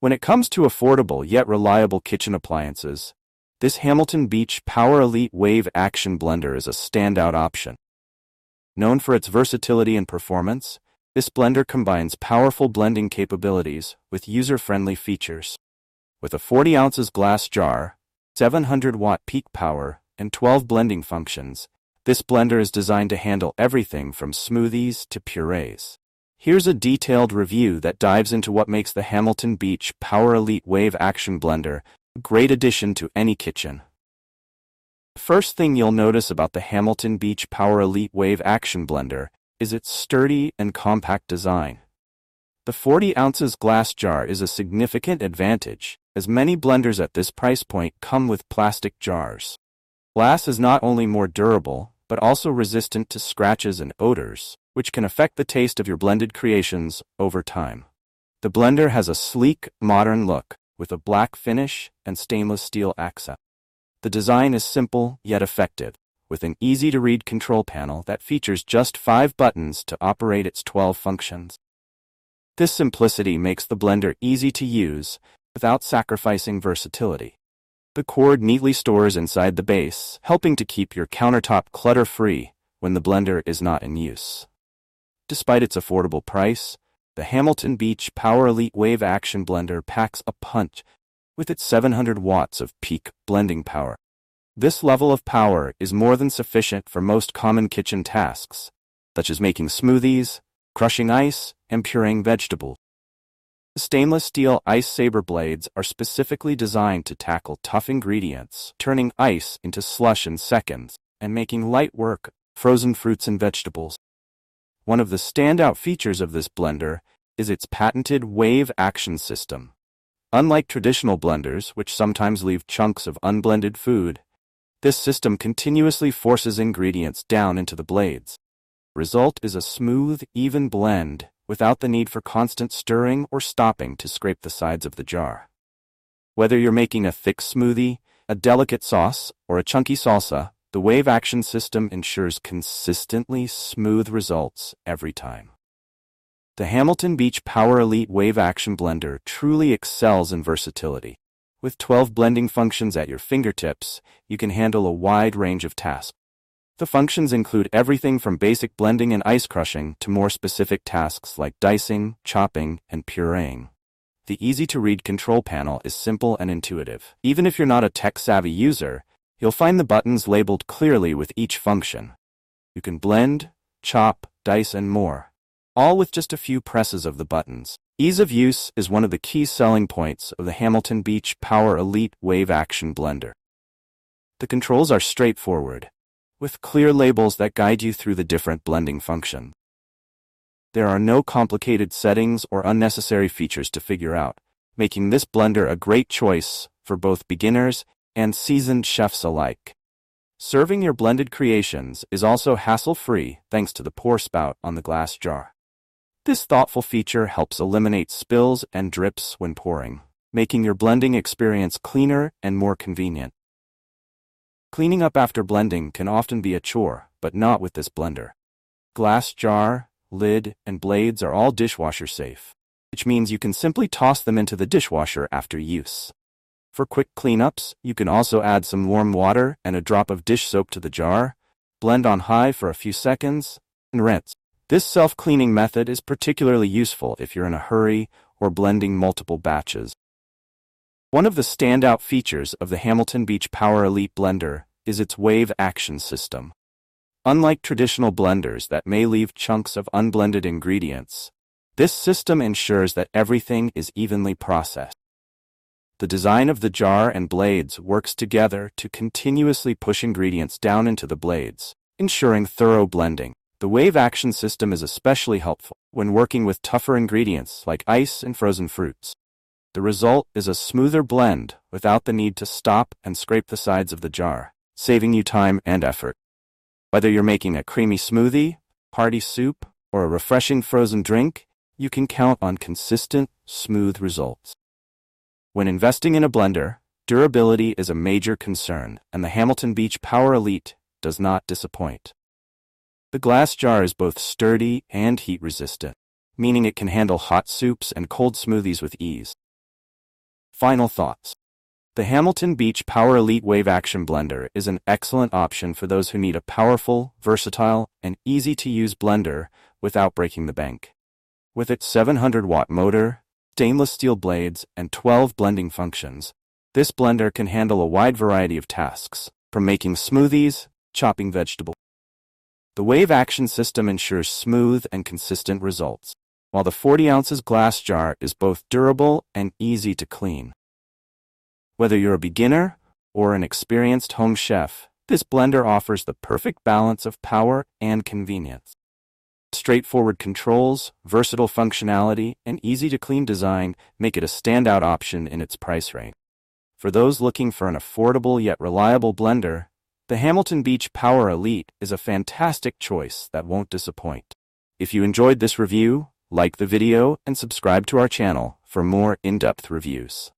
When it comes to affordable yet reliable kitchen appliances, this Hamilton Beach Power Elite Wave Action Blender is a standout option. Known for its versatility and performance, this blender combines powerful blending capabilities with user-friendly features. With a 40 ounces glass jar, 700-watt peak power, and 12 blending functions, this blender is designed to handle everything from smoothies to purees. Here's a detailed review that dives into what makes the Hamilton Beach Power Elite Wave Action Blender a great addition to any kitchen. First thing you'll notice about the Hamilton Beach Power Elite Wave Action Blender is its sturdy and compact design. The 40 ounces glass jar is a significant advantage, as many blenders at this price point come with plastic jars. Glass is not only more durable, but also resistant to scratches and odors, which can affect the taste of your blended creations over time. The blender has a sleek, modern look, with a black finish and stainless steel accent. The design is simple yet effective, with an easy-to-read control panel that features just 5 buttons to operate its 12 functions. This simplicity makes the blender easy to use without sacrificing versatility. The cord neatly stores inside the base, helping to keep your countertop clutter-free when the blender is not in use. Despite its affordable price, the Hamilton Beach Power Elite Wave Action Blender packs a punch with its 700 watts of peak blending power. This level of power is more than sufficient for most common kitchen tasks, such as making smoothies, crushing ice, and pureeing vegetables. The stainless steel Ice Sabre blades are specifically designed to tackle tough ingredients, turning ice into slush in seconds, and making light work of frozen fruits and vegetables. One of the standout features of this blender is its patented wave action system. Unlike traditional blenders, which sometimes leave chunks of unblended food, this system continuously forces ingredients down into the blades. The result is a smooth, even blend without the need for constant stirring or stopping to scrape the sides of the jar. Whether you're making a thick smoothie, a delicate sauce, or a chunky salsa, the wave action system ensures consistently smooth results every time. The Hamilton Beach Power Elite Wave Action Blender truly excels in versatility. With 12 blending functions at your fingertips, you can handle a wide range of tasks. The functions include everything from basic blending and ice crushing to more specific tasks like dicing, chopping, and pureeing. The easy-to-read control panel is simple and intuitive. Even if you're not a tech-savvy user, you'll find the buttons labeled clearly with each function. You can blend, chop, dice, and more, all with just a few presses of the buttons. Ease of use is one of the key selling points of the Hamilton Beach Power Elite Wave Action Blender. The controls are straightforward, with clear labels that guide you through the different blending functions. There are no complicated settings or unnecessary features to figure out, making this blender a great choice for both beginners and seasoned chefs alike. Serving your blended creations is also hassle-free thanks to the pour spout on the glass jar. This thoughtful feature helps eliminate spills and drips when pouring, making your blending experience cleaner and more convenient. Cleaning up after blending can often be a chore, but not with this blender. Glass jar, lid, and blades are all dishwasher-safe, which means you can simply toss them into the dishwasher after use. For quick cleanups, you can also add some warm water and a drop of dish soap to the jar, blend on high for a few seconds, and rinse. This self-cleaning method is particularly useful if you're in a hurry or blending multiple batches. One of the standout features of the Hamilton Beach Power Elite Blender is its wave action system. Unlike traditional blenders that may leave chunks of unblended ingredients, this system ensures that everything is evenly processed. The design of the jar and blades works together to continuously push ingredients down into the blades, ensuring thorough blending. The wave action system is especially helpful when working with tougher ingredients like ice and frozen fruits. The result is a smoother blend without the need to stop and scrape the sides of the jar, saving you time and effort. Whether you're making a creamy smoothie, hearty soup, or a refreshing frozen drink, you can count on consistent, smooth results. When investing in a blender, durability is a major concern, and the Hamilton Beach Power Elite does not disappoint. The glass jar is both sturdy and heat-resistant, meaning it can handle hot soups and cold smoothies with ease. Final thoughts. The Hamilton Beach Power Elite Wave Action Blender is an excellent option for those who need a powerful, versatile, and easy-to-use blender without breaking the bank. With its 700-watt motor, stainless steel blades, and 12 blending functions, this blender can handle a wide variety of tasks, from making smoothies, chopping vegetables. The Wave Action system ensures smooth and consistent results, while the 40 ounces glass jar is both durable and easy to clean. Whether you're a beginner or an experienced home chef, this blender offers the perfect balance of power and convenience. Straightforward controls, versatile functionality, and easy-to-clean design make it a standout option in its price range. For those looking for an affordable yet reliable blender, the Hamilton Beach Power Elite is a fantastic choice that won't disappoint. If you enjoyed this review, like the video and subscribe to our channel for more in-depth reviews.